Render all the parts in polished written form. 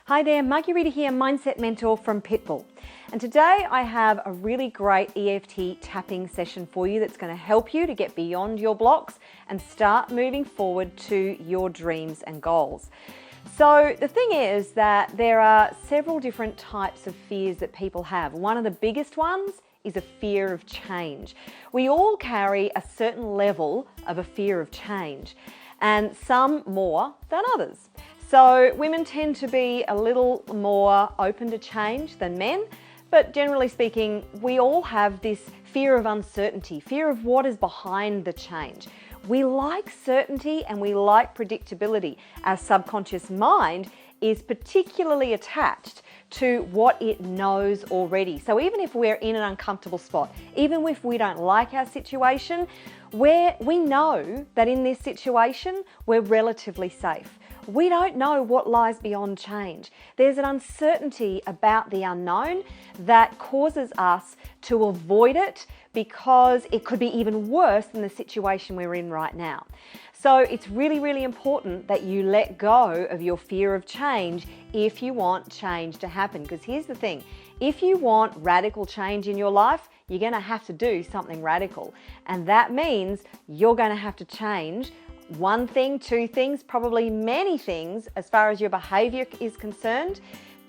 Hi there, Marguerita here, Mindset Mentor from Pitbull. And today I have a really great EFT tapping session for you that's going to help you to get beyond your blocks and start moving forward to your dreams and goals. So the thing is that there are several different types of fears that people have. One of the biggest ones is a fear of change. We all carry a certain level of a fear of change, and some more than others. So women tend to be a little more open to change than men, but generally speaking, we all have this fear of uncertainty, fear of what is behind the change. We like certainty and we like predictability. Our subconscious mind is particularly attached to what it knows already. So even if we're in an uncomfortable spot, even if we don't like our situation, we know that in this situation, we're relatively safe. We don't know what lies beyond change. There's an uncertainty about the unknown that causes us to avoid it because it could be even worse than the situation we're in right now. So it's really, really important that you let go of your fear of change if you want change to happen. Because here's the thing, if you want radical change in your life, you're going to have to do something radical. And that means you're going to have to change one thing, two things, probably many things as far as your behavior is concerned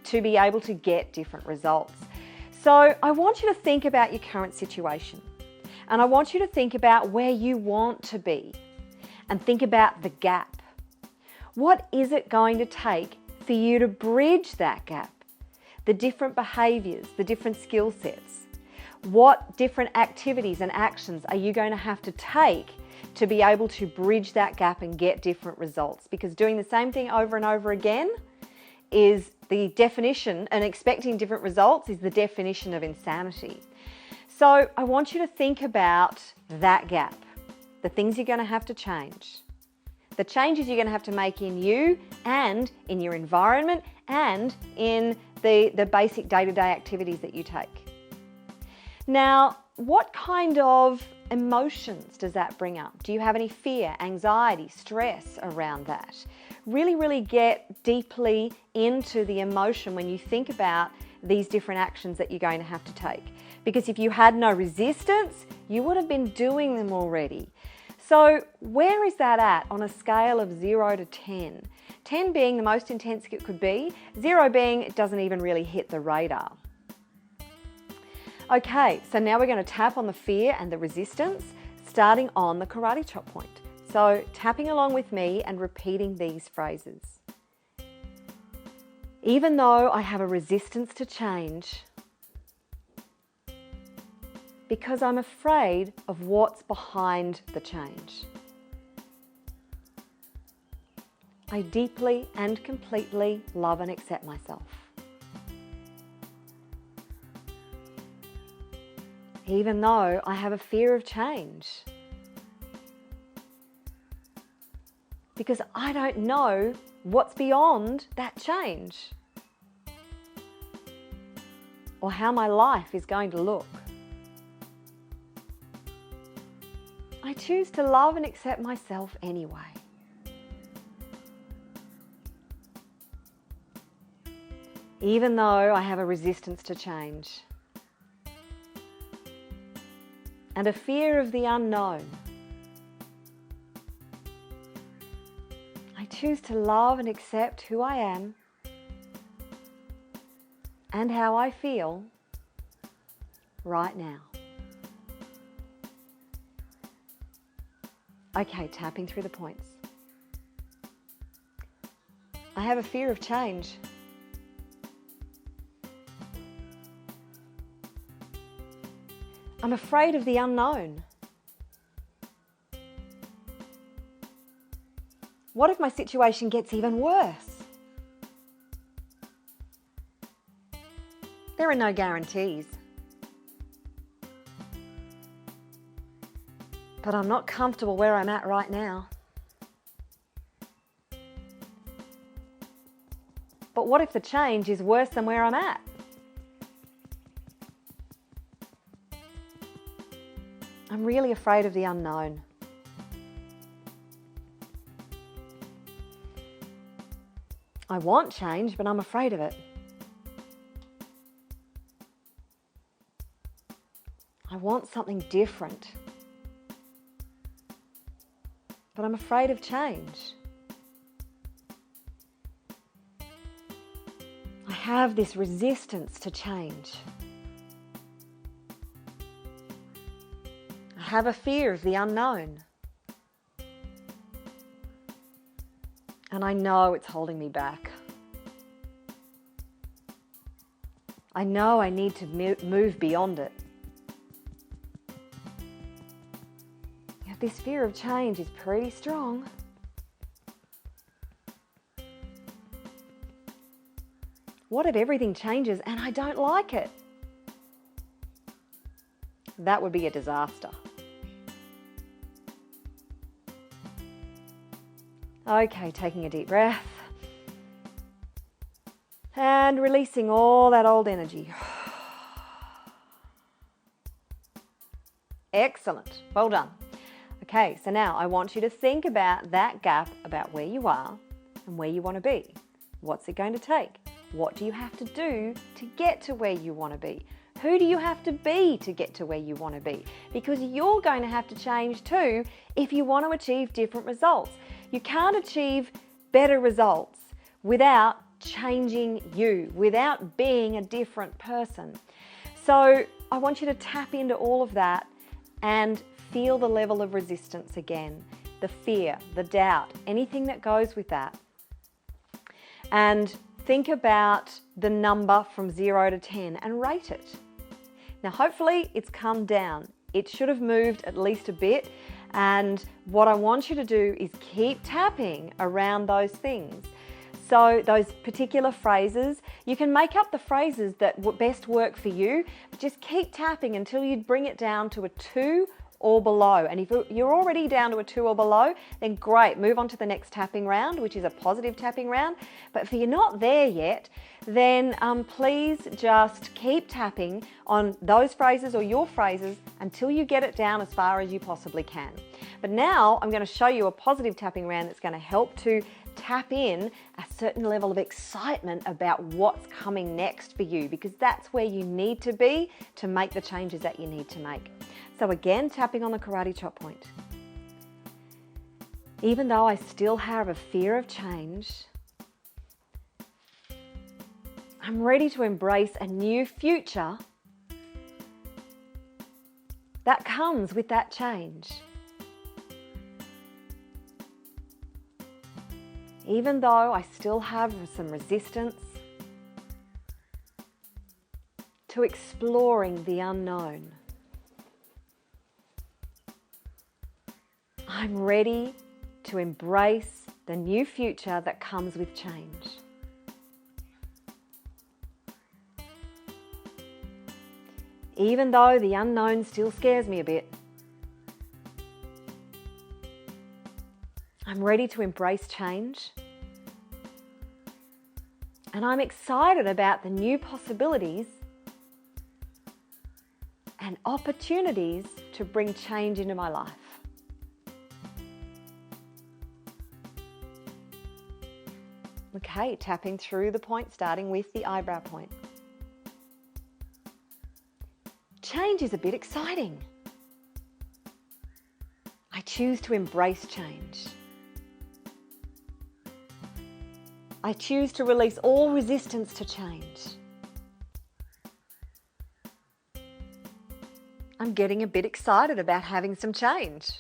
to be able to get different results. So I want you to think about your current situation, and I want you to think about where you want to be and think about the gap. What is it going to take for you to bridge that gap? The different behaviors, the different skill sets. What different activities and actions are you going to have to take to be able to bridge that gap and get different results? Because doing the same thing over and over again is the definition, and expecting different results is the definition of insanity. So I want you to think about that gap, the things you're going to have to change, the changes you're going to have to make in you and in your environment and in the basic day-to-day activities that you take. Now, what kind of emotions does that bring up? Do you have any fear, anxiety, stress around that? Really, really get deeply into the emotion when you think about these different actions that you're going to have to take. Because if you had no resistance, you would have been doing them already. So where is that at on a scale of 0 to 10? 10 being the most intense it could be, 0 being it doesn't even really hit the radar. Okay, so now we're going to tap on the fear and the resistance, starting on the karate chop point. So tapping along with me and repeating these phrases. Even though I have a resistance to change, because I'm afraid of what's behind the change, I deeply and completely love and accept myself. Even though I have a fear of change, because I don't know what's beyond that change or how my life is going to look. I choose to love and accept myself anyway. Even though I have a resistance to change and a fear of the unknown, I choose to love and accept who I am and how I feel right now. Okay, tapping through the points. I have a fear of change. I'm afraid of the unknown. What if my situation gets even worse? There are no guarantees. But I'm not comfortable where I'm at right now. But what if the change is worse than where I'm at? I'm really afraid of the unknown. I want change, but I'm afraid of it. I want something different, but I'm afraid of change. I have this resistance to change. I have a fear of the unknown. And I know it's holding me back. I know I need to move beyond it. Yet this fear of change is pretty strong. What if everything changes and I don't like it? That would be a disaster. Okay, taking a deep breath and releasing all that old energy. Excellent, well done. Okay, so now I want you to think about that gap, about where you are and where you want to be. What's it going to take? What do you have to do to get to where you want to be? Who do you have to be to get to where you want to be? Because you're going to have to change too if you want to achieve different results. You can't achieve better results without changing you, without being a different person. So I want you to tap into all of that and feel the level of resistance again, the fear, the doubt, anything that goes with that. And think about the number from 0 to 10 and rate it. Now, hopefully it's come down. It should have moved at least a bit. And what I want you to do is keep tapping around those things. So those particular phrases, you can make up the phrases that best work for you, but just keep tapping until you bring it down to a 2 or below. And if you're already down to a 2 or below, then great, move on to the next tapping round, which is a positive tapping round. But if you're not there yet, then please just keep tapping on those phrases or your phrases until you get it down as far as you possibly can. But now I'm going to show you a positive tapping round that's going to help to tap in a certain level of excitement about what's coming next for you, because that's where you need to be to make the changes that you need to make. So again, tapping on the karate chop point. Even though I still have a fear of change, I'm ready to embrace a new future that comes with that change. Even though I still have some resistance to exploring the unknown, I'm ready to embrace the new future that comes with change. Even though the unknown still scares me a bit, I'm ready to embrace change, and I'm excited about the new possibilities and opportunities to bring change into my life. Okay, tapping through the point, starting with the eyebrow point. Change is a bit exciting. I choose to embrace change. I choose to release all resistance to change. I'm getting a bit excited about having some change.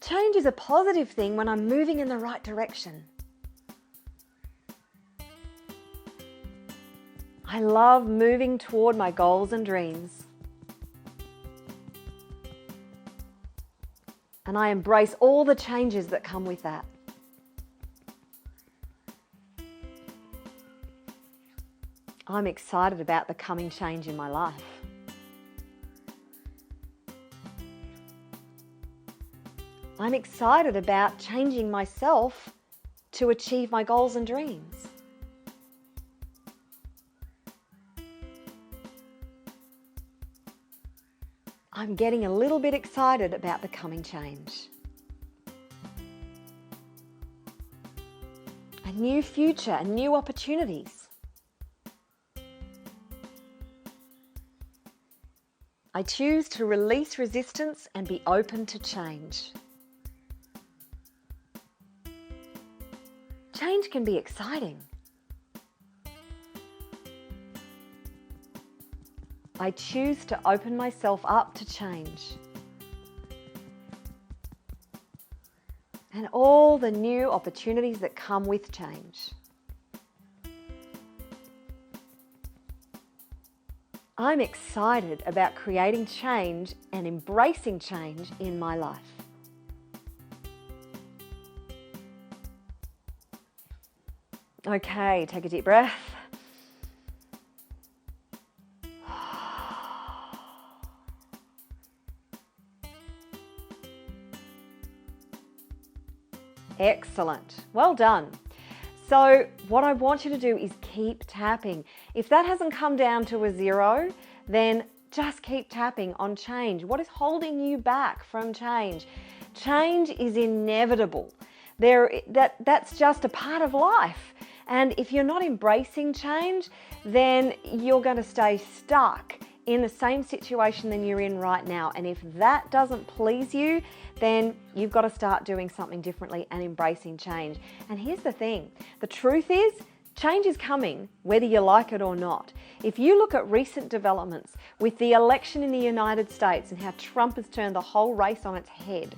Change is a positive thing when I'm moving in the right direction. I love moving toward my goals and dreams. And I embrace all the changes that come with that. I'm excited about the coming change in my life. I'm excited about changing myself to achieve my goals and dreams. I'm getting a little bit excited about the coming change. a new future and new opportunities. I choose to release resistance and be open to change. Change can be exciting. I choose to open myself up to change. And all the new opportunities that come with change. I'm excited about creating change and embracing change in my life. Okay, take a deep breath. Excellent. Well done. So what I want you to do is keep tapping. If that hasn't come down to a 0, then just keep tapping on change. What is holding you back from change? Change is inevitable. That's just a part of life. And if you're not embracing change, then you're going to stay stuck in the same situation than you're in right now. And if that doesn't please you, then you've got to start doing something differently and embracing change. And here's the thing, the truth is, change is coming whether you like it or not. If you look at recent developments with the election in the United States and how Trump has turned the whole race on its head,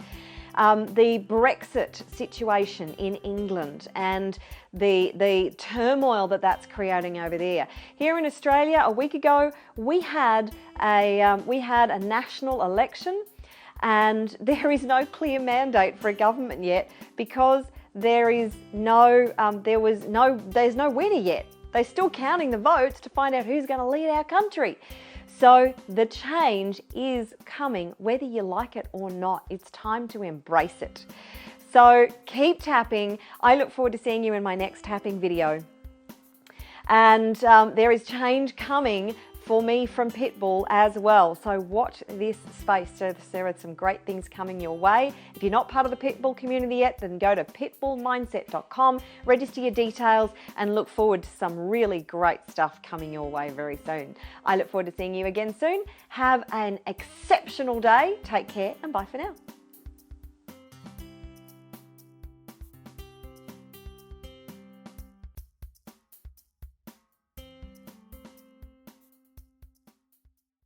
the Brexit situation in England and the turmoil that's creating over there. Here in Australia, a week ago, we had a national election, and there is no clear mandate for a government yet because there's no winner yet. They're still counting the votes to find out who's going to lead our country. So the change is coming, whether you like it or not. It's time to embrace it. So keep tapping. I look forward to seeing you in my next tapping video. And there is change coming for me from Pitbull as well. So watch this space. So there are some great things coming your way. If you're not part of the Pitbull community yet, then go to pitbullmindset.com, register your details, and look forward to some really great stuff coming your way very soon. I look forward to seeing you again soon. Have an exceptional day. Take care and bye for now.